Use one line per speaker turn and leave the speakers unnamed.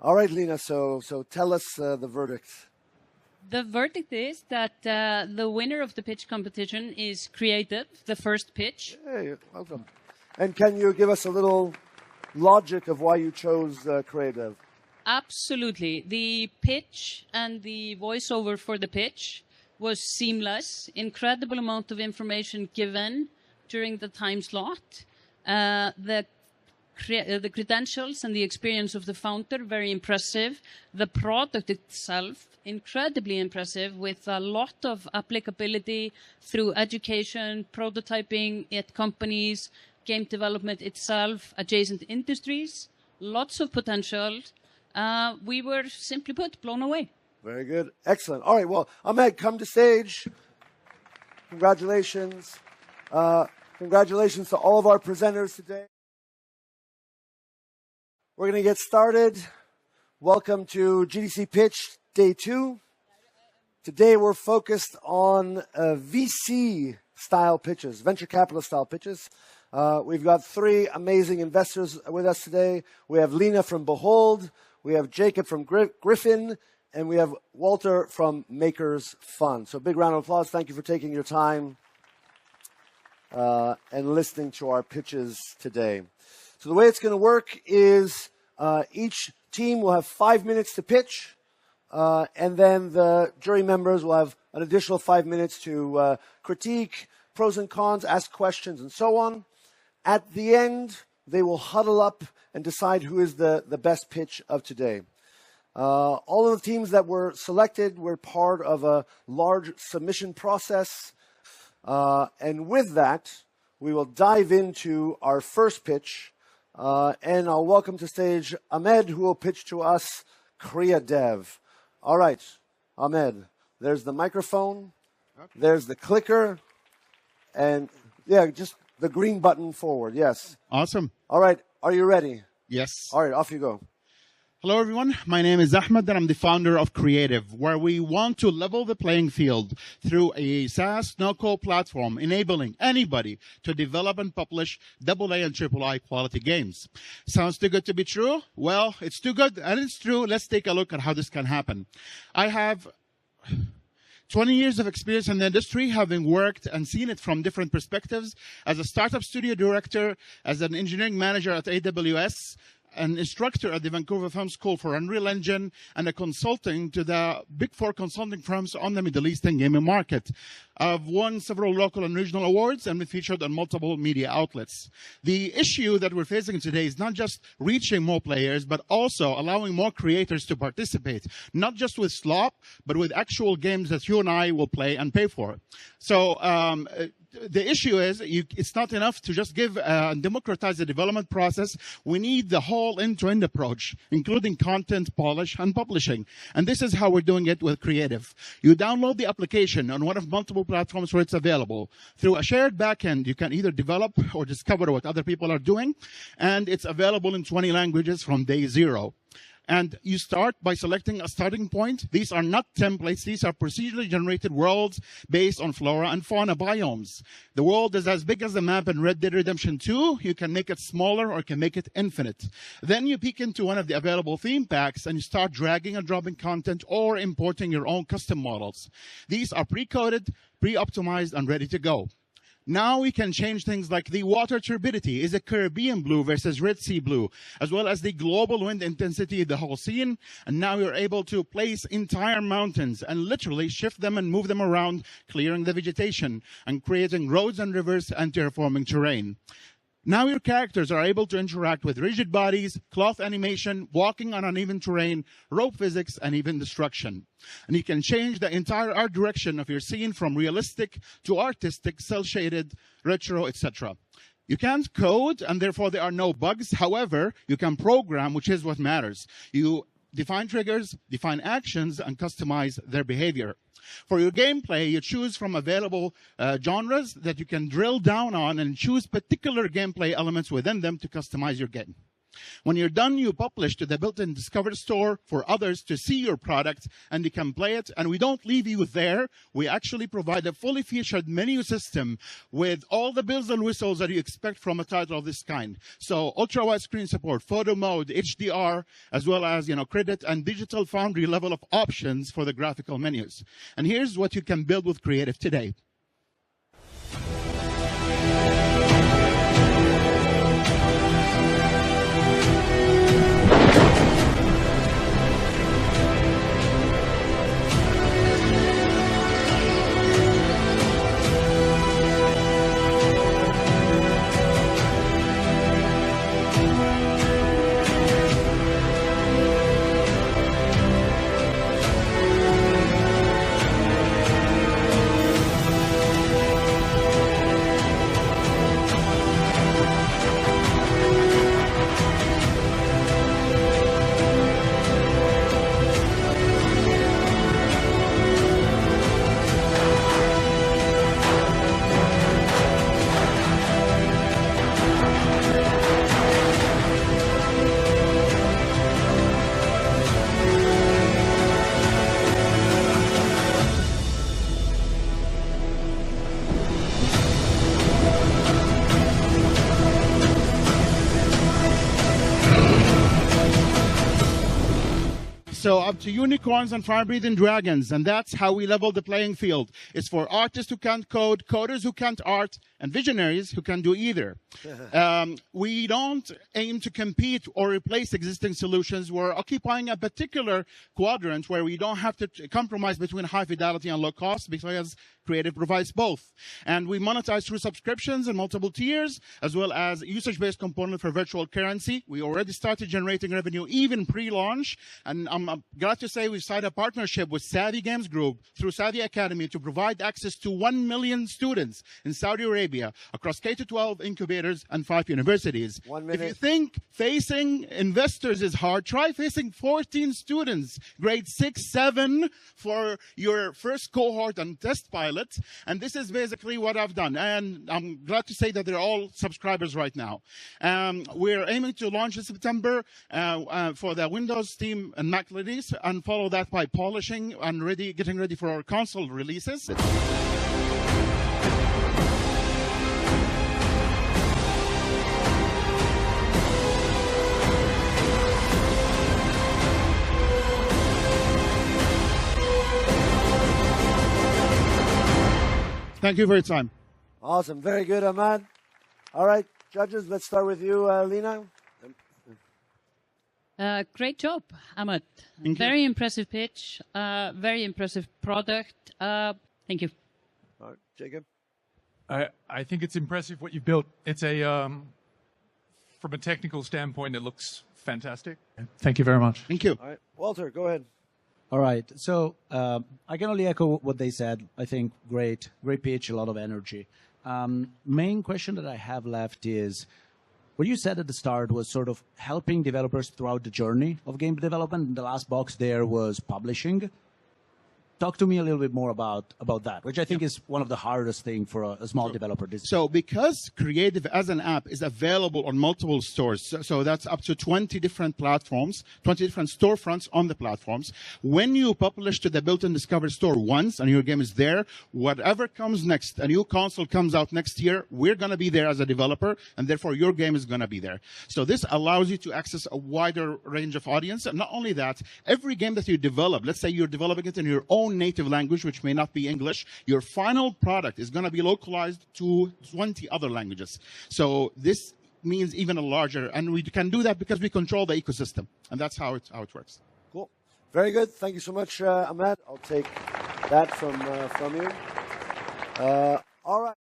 All right, Lina, so tell us the verdict.
The verdict is that the winner of the pitch competition is Creadev, the first pitch.
Hey, welcome. And can you give us a little logic of why you chose Creadev?
Absolutely. The pitch and the voiceover for the pitch was seamless. Incredible amount of information given during the time slot. The credentials and the experience of the founder, very impressive. The product itself, incredibly impressive, with a lot of applicability through education, prototyping at companies, game development itself, adjacent industries, lots of potential. We were, simply put, blown away.
Very good. Excellent. All right, well, Ahmed, come to stage. Congratulations. Congratulations to all of our presenters today. We're going to get started. Welcome to GDC Pitch Day 2. Today we're focused on VC-style pitches, venture capital-style pitches. We've got 3 amazing investors with us today. We have Lina from Behold, we have Jacob from Griffin, and we have Walter from Makers Fund. So big round of applause. Thank you for taking your time and listening to our pitches today. So the way it's going to work is each team will have 5 minutes to pitch, and then the jury members will have an additional 5 minutes to critique, pros and cons, ask questions, and so on. At the end, they will huddle up and decide who is the best pitch of today. All of the teams that were selected were part of a large submission process. And with that, we will dive into our first pitch. And I'll welcome to stage Ahmed, who will pitch to us Creadev. All right, Ahmed, there's the microphone, there's the clicker, and yeah, just the green button forward, yes.
Awesome.
All right, are you ready?
Yes.
All right, off you go.
Hello, everyone. My name is Ahmed, and I'm the founder of Creadev, where we want to level the playing field through a SaaS no-code platform, enabling anybody to develop and publish AA and AAA quality games. Sounds too good to be true? Well, it's too good, and it's true. Let's take a look at how this can happen. I have 20 years of experience in the industry, having worked and seen it from different perspectives as a startup studio director, as an engineering manager at AWS, an instructor at the Vancouver Film School for Unreal Engine, and a consulting to the Big 4 consulting firms on the Middle Eastern gaming market. I've won several local and regional awards and been featured on multiple media outlets. The issue that we're facing today is not just reaching more players, but also allowing more creators to participate, not just with slop, but with actual games that you and I will play and pay for. So, the issue is it's not enough to just give and democratize the development process. We need the whole end-to-end approach, including content, polish, and publishing. And this is how we're doing it with Creadev. You download the application on one of multiple platforms where it's available. Through a shared backend, you can either develop or discover what other people are doing, and it's available in 20 languages from day 0. And you start by selecting a starting point. These are not templates. These are procedurally generated worlds based on flora and fauna biomes. The world is as big as the map in Red Dead Redemption 2. You can make it smaller or you can make it infinite. Then you peek into one of the available theme packs and you start dragging and dropping content or importing your own custom models. These are pre-coded, pre-optimized, and ready to go. Now we can change things like the water turbidity. Is it Caribbean blue versus Red Sea blue, as well as the global wind intensity, the whole scene. And now you're able to place entire mountains and literally shift them and move them around, clearing the vegetation and creating roads and rivers and terraforming terrain. Now your characters are able to interact with rigid bodies, cloth animation, walking on uneven terrain, rope physics, and even destruction. And you can change the entire art direction of your scene from realistic to artistic, cel-shaded, retro, etc. You can't code, and therefore there are no bugs. However, you can program, which is what matters. You define triggers, define actions, and customize their behavior. For your gameplay, you choose from available genres that you can drill down on and choose particular gameplay elements within them to customize your game. When you're done, you publish to the built-in Discover store for others to see your product, and they can play it. And we don't leave you there. We actually provide a fully featured menu system with all the bells and whistles that you expect from a title of this kind. So ultra-wide screen support, photo mode, HDR, as well as credit and digital foundry level of options for the graphical menus. And here's what you can build with Creadev today. So up to unicorns and fire-breathing dragons, and that's how we level the playing field. It's for artists who can't code, coders who can't art, and visionaries who can do either. We don't aim to compete or replace existing solutions. We're occupying a particular quadrant where we don't have to compromise between high fidelity and low cost, because Creadev provides both. And we monetize through subscriptions and multiple tiers, as well as usage-based component for virtual currency. We already started generating revenue even pre-launch, and I'm glad to say we've signed a partnership with Savvy Games Group through Savvy Academy to provide access to 1 million students in Saudi Arabia across K-12 incubators and 5 universities.
1 minute.
If you think facing investors is hard, try facing 14 students, grade 6, 7 for your first cohort and test pilot. And this is basically what I've done. And I'm glad to say that they're all subscribers right now. We're aiming to launch in September for the Windows, Steam, and Mac release, and follow that by polishing and getting ready for our console releases. Thank you for your time.
Awesome. Very good, Ahmad. All right, judges, let's start with you, Lena.
Great job, Ahmad. Very impressive pitch. Very impressive product. Thank you.
All right, Jacob.
I think it's impressive what you've built. It's from a technical standpoint, it looks fantastic. Thank you very much.
Thank you.
All right, Walter, go ahead.
All right. So I can only echo what they said. I think great pitch, a lot of energy. Main question that I have left is, what you said at the start was sort of helping developers throughout the journey of game development. The last box there was publishing. Talk to me a little bit more about that, which I think is one of the hardest things for a small developer.
So because Creadev as an app is available on multiple stores, so that's up to 20 different platforms, 20 different storefronts on the platforms. When you publish to the built-in Discover store once and your game is there, whatever comes next, a new console comes out next year, we're going to be there as a developer, and therefore your game is going to be there. So this allows you to access a wider range of audience. And not only that, every game that you develop, let's say you're developing it in your own native language, which may not be English, your final product is going to be localized to 20 other languages. So this means even a larger, and we can do that because we control the ecosystem, and that's how it works.
Cool. Very good. Thank you so much, Ahmad. I'll take that from you. All right.